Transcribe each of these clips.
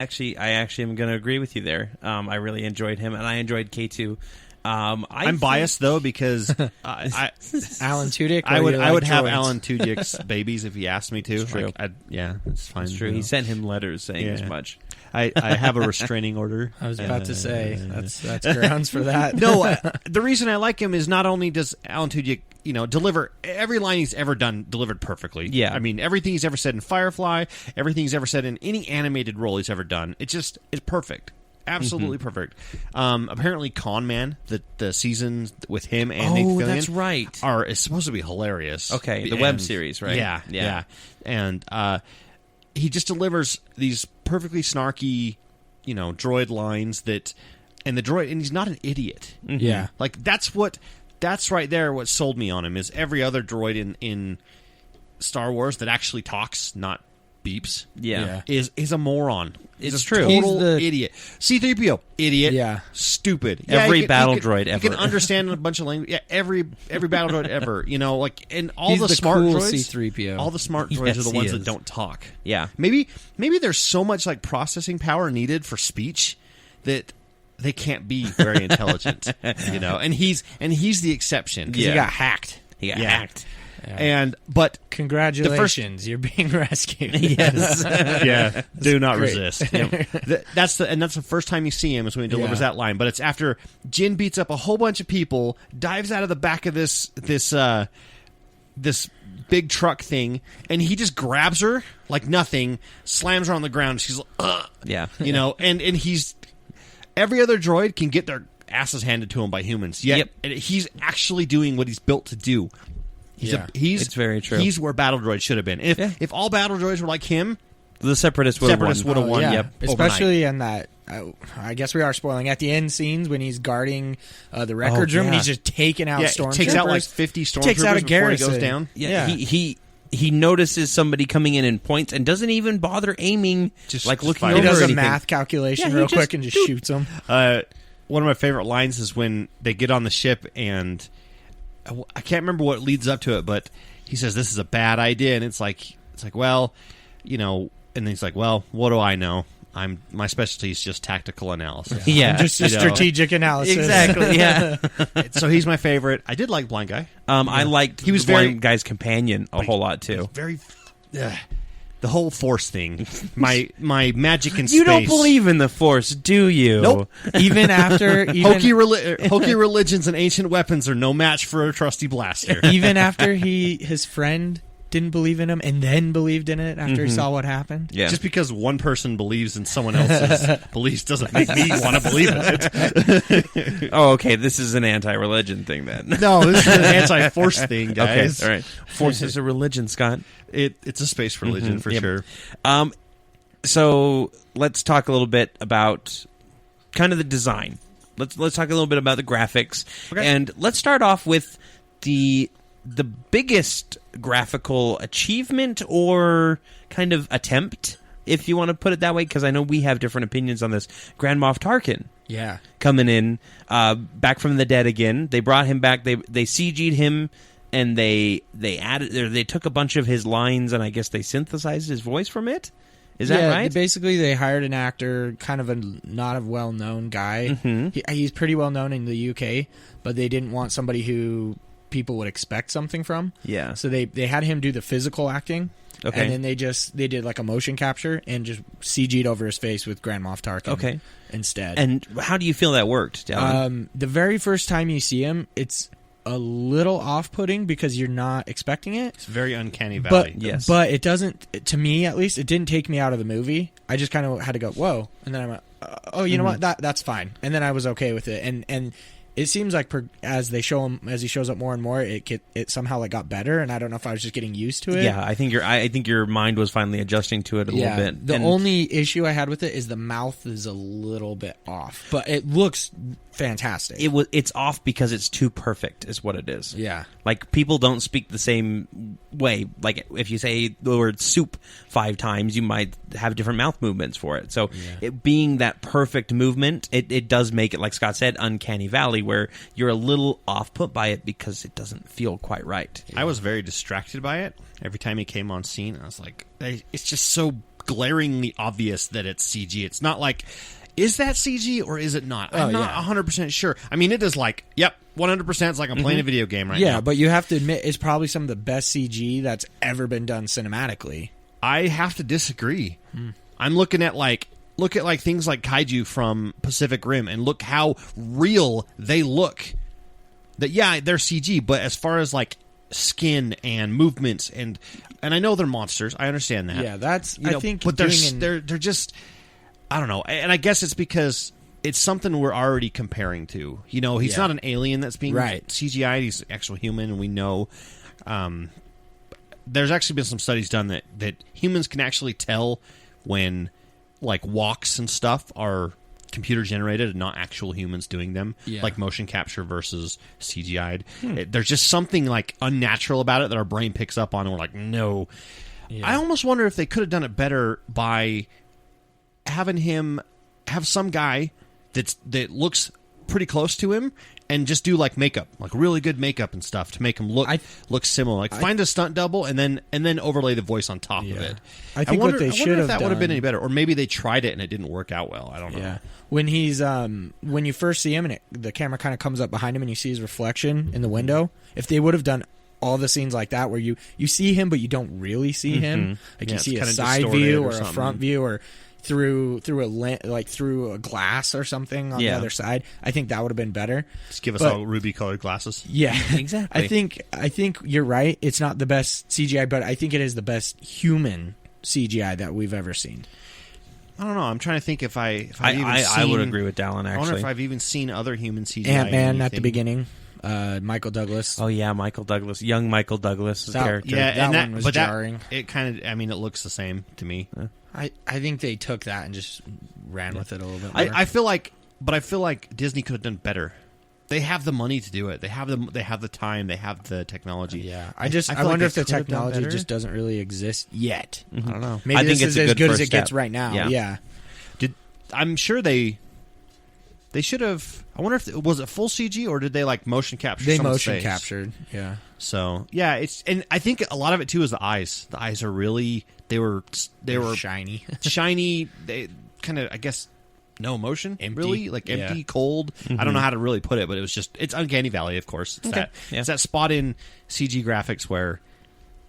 I actually am going to agree with you there. I really enjoyed him, and I enjoyed K2. I'm biased though because Alan Tudyk. I would have Alan Tudyk's babies if he asked me to. It's true. It's fine. It's true. He sent him letters saying as much. I have a restraining order. I was about to say that's grounds for that. No, the reason I like him is not only does Alan Tudyk deliver every line he's ever done delivered perfectly. Yeah, I mean everything he's ever said in Firefly, everything he's ever said in any animated role he's ever done. It's perfect. Absolutely perfect. Apparently, Con Man, the seasons with him and Nathan Fillion, that's right, is supposed to be hilarious. Okay, the web series, right? Yeah. And he just delivers these perfectly snarky, droid lines and he's not an idiot. Mm-hmm. Yeah, like that's right there. What sold me on him is every other droid in Star Wars that actually talks, not beeps. Yeah. Is a moron. It's true. Total idiot. C-3PO, idiot. Yeah. Stupid. Every battle droid ever. You can understand a bunch of language. Yeah, every battle droid ever. And all he's the the smart cool droids. C-3PO. All the smart droids are the ones that don't talk. Yeah. Maybe there's so much like processing power needed for speech that they can't be very intelligent. And he's the exception because he got hacked. He got hacked. Yeah. But congratulations, you're being rescued. Yes. Yeah. Do not great. resist. That's the first time you see him is when he delivers that line. But it's after Jin beats up a whole bunch of people, dives out of the back of this big truck thing, and he just grabs her like nothing, slams her on the ground. She's like, ugh. Yeah. And he's every other droid can get their asses handed to him by humans. Yet he's actually doing what he's built to do. It's very true. He's where battle droids should have been. If all battle droids were like him, the Separatists would have won. Yeah. Yep. Especially in that, I guess we are spoiling, at the end scenes when he's guarding the records room and he's just taking out stormtroopers. Takes out like 50 stormtroopers takes out a before he garrison. goes down. Yeah. He notices somebody coming in and points and doesn't even bother aiming, just looking over. He does a anything. math calculation real quick and just shoots them. One of my favorite lines is when they get on the ship and I can't remember what leads up to it, but he says this is a bad idea, and it's like well, and then he's like, well, what do I know? My specialty is just tactical analysis. Yeah, just strategic analysis. Exactly. Yeah. So he's my favorite. I did like Blind Guy. I liked he was the Blind Guy's companion a whole lot too. Very. The whole Force thing, my magic in space. You don't believe in the Force, do you? Nope. Even after hokey religions and ancient weapons are no match for a trusty blaster. Even after his friend didn't believe in him and then believed in it after he saw what happened. Yeah. Just because one person believes in someone else's beliefs doesn't make me want to believe in it. Oh, okay. This is an anti-religion thing then. No, this is an anti-Force thing, guys. Okay, all right. Force is a religion, Scott. It's a space religion for sure. So let's talk a little bit about kind of the design. Let's talk a little bit about the graphics, and let's start off with the biggest graphical achievement or kind of attempt, if you want to put it that way, because I know we have different opinions on this. Grand Moff Tarkin, coming in back from the dead again. They brought him back. They CG'd him. And they took a bunch of his lines and I guess they synthesized his voice from it. Is that right? Basically, they hired an actor, kind of a not a well-known guy. Mm-hmm. He's pretty well-known in the UK, but they didn't want somebody who people would expect something from. Yeah. So they had him do the physical acting. Okay. And then they did like a motion capture and just CG'd over his face with Grand Moff Tarkin instead. And how do you feel that worked, Dylan? The very first time you see him, it's a little off-putting because you're not expecting it. It's very uncanny valley. But it doesn't, to me at least, it didn't take me out of the movie. I just kind of had to go, whoa. And then I went, oh, you know what? That's fine. And then I was okay with it. And it seems like as he shows up more and more, it somehow like got better. And I don't know if I was just getting used to it. Yeah, I think your mind was finally adjusting to it a little bit. The only issue I had with it is the mouth is a little bit off, but it looks fantastic. It's off because it's too perfect, is what it is. Yeah, like people don't speak the same way. Like if you say the word soup 5 times, you might have different mouth movements for it. So it being that perfect movement, it does make it, like Scott said, uncanny valley, where you're a little off put by it because it doesn't feel quite right. I was very distracted by it every time he came on scene. I was like, it's just so glaringly obvious that it's CG. It's not like, is that CG or is it not? I'm not 100% sure. I mean, it is like, yep, 100%. It's like I'm playing a video game right now. Yeah, but you have to admit, it's probably some of the best CG that's ever been done cinematically. I have to disagree. I'm looking at things like Kaiju from Pacific Rim and look how real they look. That they're CG, but as far as like skin and movements and I know they're monsters. I understand that. Yeah, that's I think, but they're just, I don't know. And I guess it's because it's something we're already comparing to. You know, he's not an alien that's being CGI'd. He's an actual human, and we know. There's actually been some studies done that humans can actually tell when like walks and stuff are computer generated and not actual humans doing them, like motion capture versus CGI'd. There's just something like unnatural about it that our brain picks up on, and we're like, no. I almost wonder if they could have done it better by having him have some guy that looks pretty close to him and just do like makeup, like really good makeup and stuff to make him look similar. Like find a stunt double and then overlay the voice on top of it. I think what they should have that done would have been any better, or maybe they tried it and it didn't work out well. I don't know. Yeah, when he's when you first see him and the camera kind of comes up behind him and you see his reflection in the window. If they would have done all the scenes like that where you see him but you don't really see him, like you see a side view or a front view or through a glass or something on the other side, I think that would have been better. Just give us all ruby colored glasses. Yeah, exactly. I think you're right. It's not the best CGI, but I think it is the best human CGI that we've ever seen. I don't know. I'm trying to think if I would agree with Dallin. Actually, I wonder if I've even seen other human CGI. Ant-Man at the beginning. Michael Douglas. Oh yeah, Michael Douglas, young Michael Douglas' character. Yeah, that one was jarring. It kind of, I mean, it looks the same to me. I think they took that and just ran with it a little bit more. I feel like Disney could have done better. They have the money to do it. They have the time. They have the technology. Yeah, I wonder if the technology just doesn't really exist yet. I don't know. Maybe this is as good as it gets right now. Yeah. I'm sure they should have. I wonder if was it full CG or did they like motion capture? They motion captured. Yeah. So and I think a lot of it too is the eyes. The eyes are really they were shiny, shiny. They kind of, I guess, no emotion, empty. Really, like empty, cold. I don't know how to really put it, but it's uncanny valley. Of course, it's that spot in CG graphics where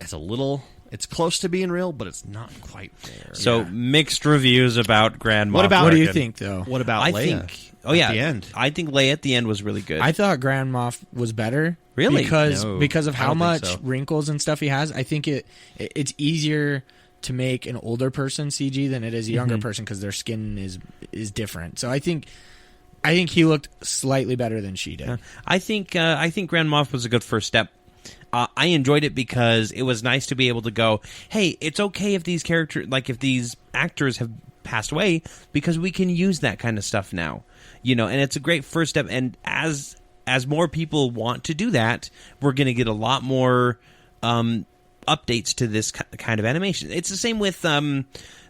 it's close to being real, but it's not quite there. So mixed reviews about Grand Moff. What do you think, though? What about Leia? At the end. I think Leia at the end was really good. I thought Grand Moff was better. Really? Because of how much wrinkles and stuff he has. I think it's easier to make an older person CG than it is a younger person because their skin is different. So I think he looked slightly better than she did. I think Grand Moff was a good first step. I enjoyed it because it was nice to be able to go, hey, it's okay if these if these actors have passed away because we can use that kind of stuff now, and it's a great first step. And as more people want to do that, we're going to get a lot more updates to this kind of animation. It's the same with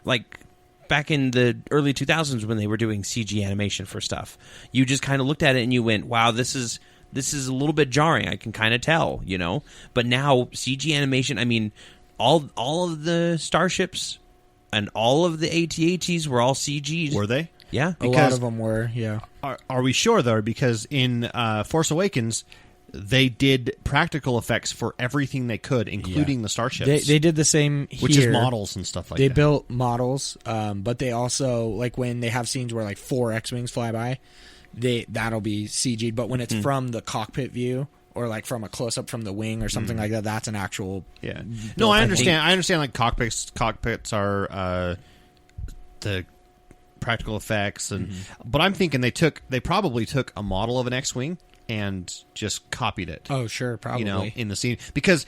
like back in the early 2000s when they were doing CG animation for stuff. You just kind of looked at it and you went, wow, this is a little bit jarring. I can kind of tell, But now CG animation, I mean, all of the starships and all of the AT-ATs were all CGs. Were they? Yeah. A lot of them were, yeah. Are we sure, though? Because in Force Awakens, they did practical effects for everything they could, including the starships. They did the same here. Which is models and stuff like that. They built models, but they also, like when they have scenes where like 4 X-Wings fly by, that'll be CG'd. But when it's from the cockpit view or like from a close-up from the wing or something like that, that's an actual... Yeah. No, I understand. I understand like cockpits are the practical effects, but I'm thinking they probably took a model of an X-Wing and just copied it. Oh, sure, probably. In the scene. Because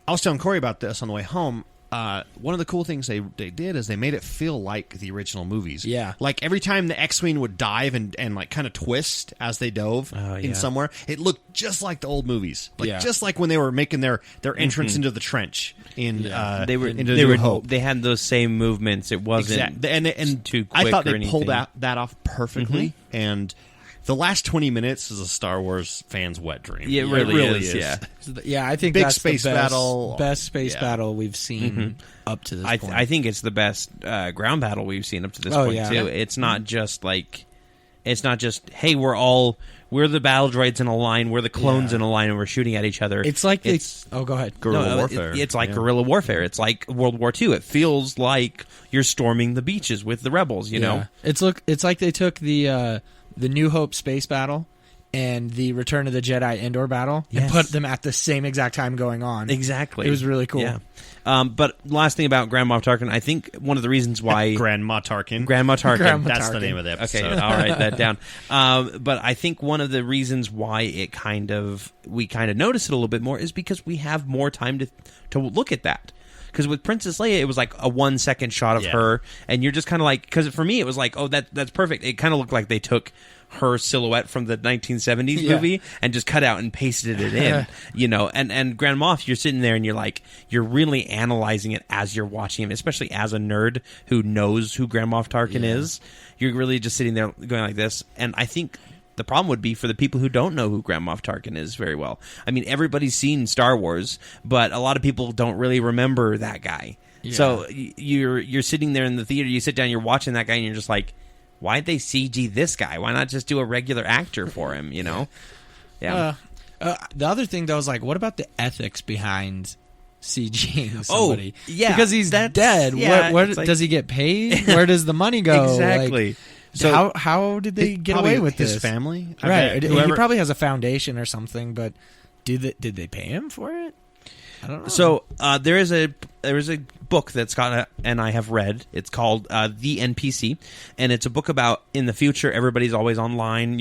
I was telling Corey about this on the way home. One of the cool things they did is they made it feel like the original movies. Yeah. Like every time the X-Wing would dive and like kind of twist as they dove in somewhere, it looked just like the old movies. Like just like when they were making their entrance into the trench in New Hope. They had those same movements. It wasn't and too quick. I thought or they anything. pulled that off perfectly and The last 20 minutes is a Star Wars fan's wet dream. Yeah, it really is. Yeah. Yeah, I think Big that's space the best, battle. best space battle we've seen up to this point. I think it's the best ground battle we've seen up to this Oh, point yeah. too. Yeah. It's not just like, it's not just, hey, we're the battle droids in a line, we're the clones in a line, and we're shooting at each other. It's like oh, go ahead. Guerrilla warfare. It's like guerrilla warfare. It's like World War II. It feels like you're storming the beaches with the rebels. You know, it's like they took the New Hope space battle and the Return of the Jedi indoor battle and put them at the same exact time going on. Exactly. It was really cool. Yeah. But last thing about Grand Moff Tarkin, I think one of the reasons why Grandma Tarkin. Grandma Tarkin. That's the name of the episode. Okay, I'll write that down. But I think one of the reasons why we kind of notice it a little bit more is because we have more time to look at that. Because with Princess Leia, it was like a 1 second shot of her, and you're just kind of like, because for me, it was like, oh, that's perfect. It kind of looked like they took her silhouette from the 1970s movie and just cut out and pasted it in, and Grand Moff, you're sitting there and you're really analyzing it as you're watching him, especially as a nerd who knows who Grand Moff Tarkin is. You're really just sitting there going like this, and I think the problem would be for the people who don't know who Grand Moff Tarkin is very well. I mean, everybody's seen Star Wars, but a lot of people don't really remember that guy. Yeah. So you're sitting there in the theater, you sit down, you're watching that guy, and you're just like, why'd they CG this guy? Why not just do a regular actor for him, Yeah. The other thing, though, is like, what about the ethics behind CGing somebody? Oh, yeah. Because he's dead. Yeah, where does he get paid? Where does the money go? Exactly. Like, so how did they get away with his this? family? Right. He probably has a foundation or something, but did they pay him for it? I don't know. So there is a book that Scott and I have read. It's called The NPC, and it's a book about in the future everybody's always online.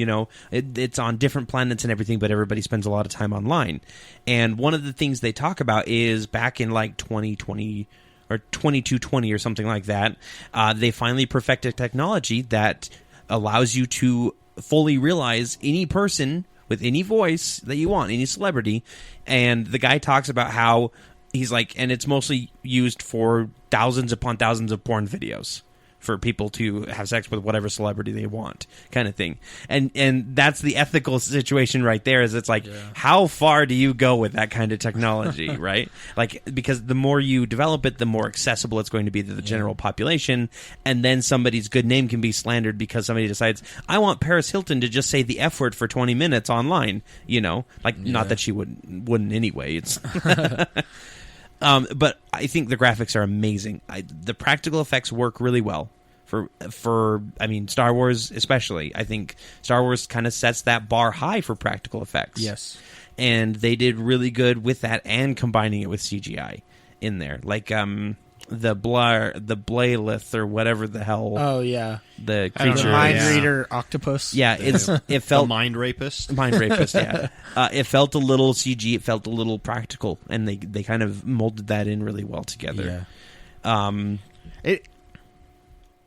It's on different planets and everything, but everybody spends a lot of time online. And one of the things they talk about is back in like 2020 or 2220 or something like that, they finally perfected technology that allows you to fully realize any person with any voice that you want, any celebrity. And the guy talks about how he's like, and it's mostly used for thousands upon thousands of porn videos for people to have sex with whatever celebrity they want, kind of thing. And that's the ethical situation right there, is it's like, how far do you go with that kind of technology, right? Like, because the more you develop it, the more accessible it's going to be to the general population, and then somebody's good name can be slandered because somebody decides, I want Paris Hilton to just say the F word for 20 minutes online, not that she wouldn't anyway. It's but I think the graphics are amazing. The practical effects work really well for Star Wars especially. I think Star Wars kind of sets that bar high for practical effects. Yes. And they did really good with that and combining it with CGI in there. Like the Blaylith or whatever the hell. Oh yeah. The creature, the mind reader octopus. Yeah, it felt the mind rapist. Yeah. It felt a little CG. It felt a little practical, and they kind of molded that in really well together. Yeah.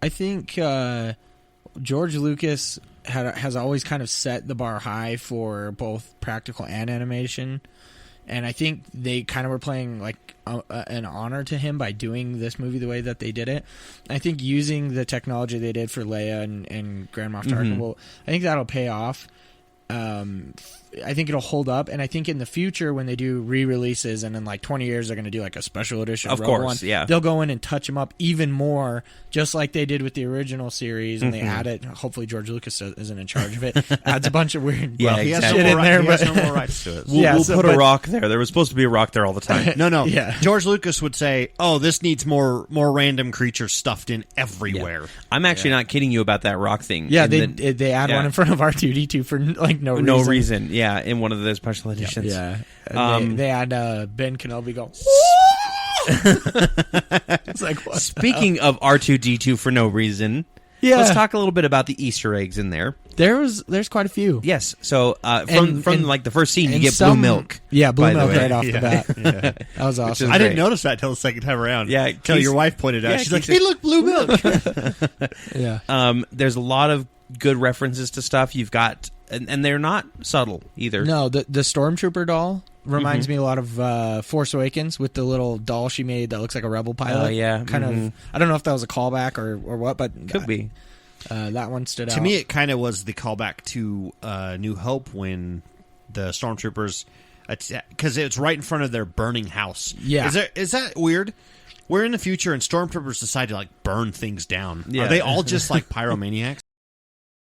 I think George Lucas has always kind of set the bar high for both practical and animation, and I think they kind of were playing like an honor to him by doing this movie the way that they did it. I think using the technology they did for Leia and Grand Moff Tarkin, I think that'll pay off. I think it'll hold up, and I think in the future when they do re-releases and in like 20 years they're going to do like a special edition of Rogue course One, yeah, they'll go in and touch them up even more, just like they did with the original series, and they add it. Hopefully George Lucas isn't in charge of it. Adds a bunch of weird he has shit no in more there, he but has no more rights to it. We'll put a rock there. There was supposed to be a rock there all the time. No. Yeah. George Lucas would say, "Oh, this needs more random creatures stuffed in everywhere." I'm actually not kidding you about that rock thing. Yeah, they add one in front of R2-D2 for like no reason. Yeah, in one of the special editions. Yeah. They had Ben Kenobi go. It's like, what? Speaking of R2-D2 for no reason, let's talk a little bit about the Easter eggs in there. There's quite a few. Yes. So from like the first scene, you get blue milk. Yeah, blue milk way. right off the bat. Yeah. That was awesome. I didn't notice that till the second time around. Yeah, until your wife pointed out. Yeah, she's like, "Hey, look, blue milk." Yeah. There's a lot of good references to stuff. You've got, and they're not subtle either. No, the Stormtrooper doll reminds me a lot of Force Awakens with the little doll she made that looks like a rebel pilot. Yeah. Kind of. I don't know if that was a callback or what, but Could be. That one stood out. To me, it kind of was the callback to New Hope when the stormtroopers, because it's right in front of their burning house. Yeah. Is that weird? We're in the future and stormtroopers decide to like burn things down. Yeah. Are they all just like pyromaniacs?